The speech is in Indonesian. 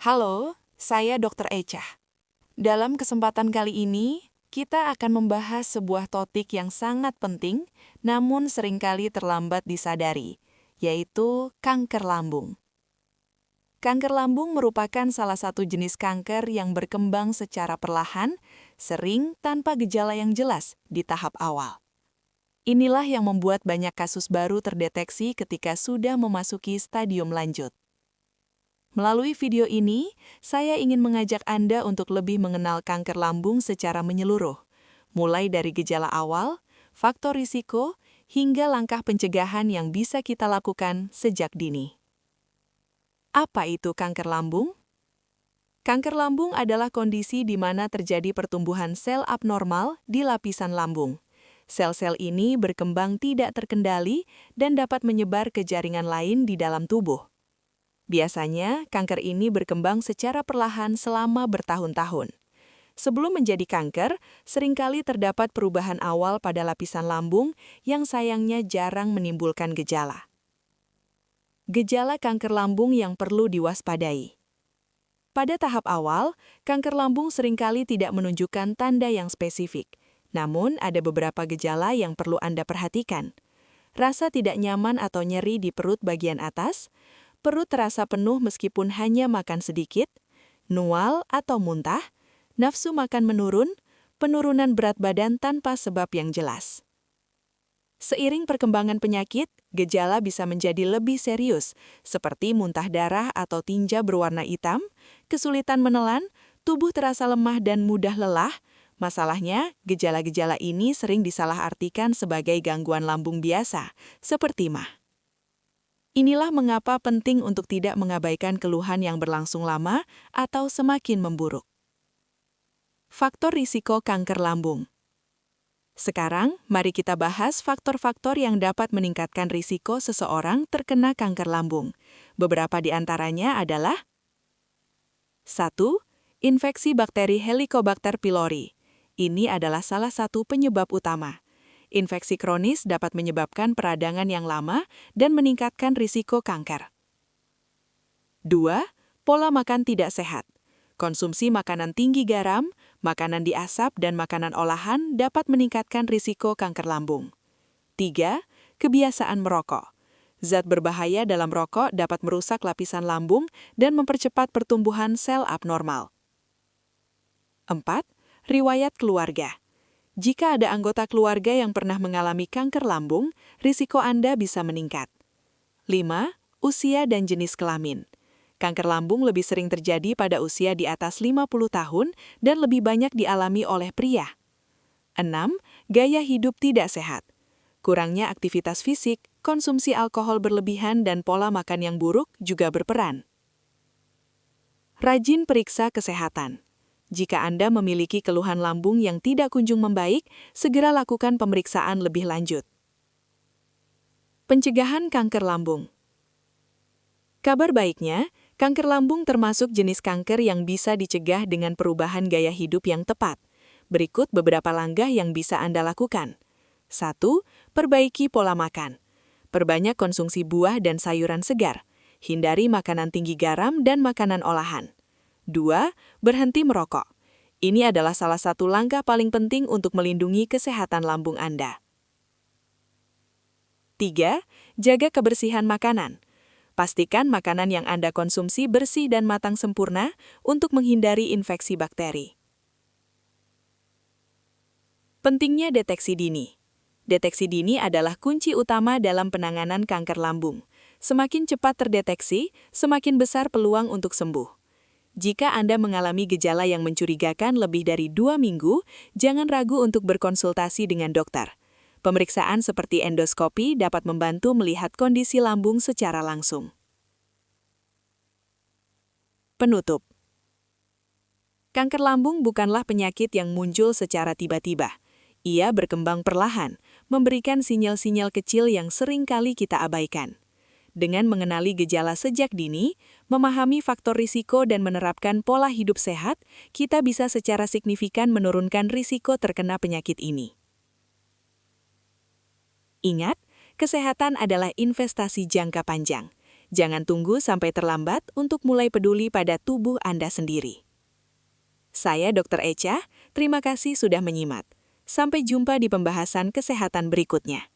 Halo, saya Dr. Echa. Dalam kesempatan kali ini, kita akan membahas sebuah topik yang sangat penting, namun seringkali terlambat disadari, yaitu kanker lambung. Kanker lambung merupakan salah satu jenis kanker yang berkembang secara perlahan, sering tanpa gejala yang jelas di tahap awal. Inilah yang membuat banyak kasus baru terdeteksi ketika sudah memasuki stadium lanjut. Melalui video ini, saya ingin mengajak Anda untuk lebih mengenal kanker lambung secara menyeluruh, mulai dari gejala awal, faktor risiko, hingga langkah pencegahan yang bisa kita lakukan sejak dini. Apa itu kanker lambung? Kanker lambung adalah kondisi di mana terjadi pertumbuhan sel abnormal di lapisan lambung. Sel-sel ini berkembang tidak terkendali dan dapat menyebar ke jaringan lain di dalam tubuh. Biasanya, kanker ini berkembang secara perlahan selama bertahun-tahun. Sebelum menjadi kanker, seringkali terdapat perubahan awal pada lapisan lambung yang sayangnya jarang menimbulkan gejala. Gejala kanker lambung yang perlu diwaspadai. Pada tahap awal, kanker lambung seringkali tidak menunjukkan tanda yang spesifik. Namun, ada beberapa gejala yang perlu Anda perhatikan. Rasa tidak nyaman atau nyeri di perut bagian atas, perut terasa penuh meskipun hanya makan sedikit, mual atau muntah, nafsu makan menurun, penurunan berat badan tanpa sebab yang jelas. Seiring perkembangan penyakit, gejala bisa menjadi lebih serius, seperti muntah darah atau tinja berwarna hitam, kesulitan menelan, tubuh terasa lemah dan mudah lelah. Masalahnya, gejala-gejala ini sering disalahartikan sebagai gangguan lambung biasa, seperti MAH. Inilah mengapa penting untuk tidak mengabaikan keluhan yang berlangsung lama atau semakin memburuk. Faktor risiko kanker lambung. Sekarang, mari kita bahas faktor-faktor yang dapat meningkatkan risiko seseorang terkena kanker lambung. Beberapa di antaranya adalah 1. Infeksi bakteri Helicobacter pylori. Ini adalah salah satu penyebab utama. Infeksi kronis dapat menyebabkan peradangan yang lama dan meningkatkan risiko kanker. 2. Pola makan tidak sehat. Konsumsi makanan tinggi garam, makanan diasap, dan makanan olahan dapat meningkatkan risiko kanker lambung. 3. Kebiasaan merokok. Zat berbahaya dalam rokok dapat merusak lapisan lambung dan mempercepat pertumbuhan sel abnormal. 4. Riwayat keluarga. Jika ada anggota keluarga yang pernah mengalami kanker lambung, risiko Anda bisa meningkat. 5. Usia dan jenis kelamin. Kanker lambung lebih sering terjadi pada usia di atas 50 tahun dan lebih banyak dialami oleh pria. 6. Gaya hidup tidak sehat. Kurangnya aktivitas fisik, konsumsi alkohol berlebihan, dan pola makan yang buruk juga berperan. Rajin periksa kesehatan. Jika Anda memiliki keluhan lambung yang tidak kunjung membaik, segera lakukan pemeriksaan lebih lanjut. Pencegahan kanker lambung. Kabar baiknya, kanker lambung termasuk jenis kanker yang bisa dicegah dengan perubahan gaya hidup yang tepat. Berikut beberapa langkah yang bisa Anda lakukan. 1. Perbaiki pola makan. Perbanyak konsumsi buah dan sayuran segar. Hindari makanan tinggi garam dan makanan olahan. 2. Berhenti merokok. Ini adalah salah satu langkah paling penting untuk melindungi kesehatan lambung Anda. 3. Jaga kebersihan makanan. Pastikan makanan yang Anda konsumsi bersih dan matang sempurna untuk menghindari infeksi bakteri. Pentingnya deteksi dini. Deteksi dini adalah kunci utama dalam penanganan kanker lambung. Semakin cepat terdeteksi, semakin besar peluang untuk sembuh. Jika Anda mengalami gejala yang mencurigakan lebih dari 2 minggu, jangan ragu untuk berkonsultasi dengan dokter. Pemeriksaan seperti endoskopi dapat membantu melihat kondisi lambung secara langsung. Penutup. Kanker lambung bukanlah penyakit yang muncul secara tiba-tiba. Ia berkembang perlahan, memberikan sinyal-sinyal kecil yang sering kali kita abaikan. Dengan mengenali gejala sejak dini, memahami faktor risiko dan menerapkan pola hidup sehat, kita bisa secara signifikan menurunkan risiko terkena penyakit ini. Ingat, kesehatan adalah investasi jangka panjang. Jangan tunggu sampai terlambat untuk mulai peduli pada tubuh Anda sendiri. Saya Dr. Echa, terima kasih sudah menyimak. Sampai jumpa di pembahasan kesehatan berikutnya.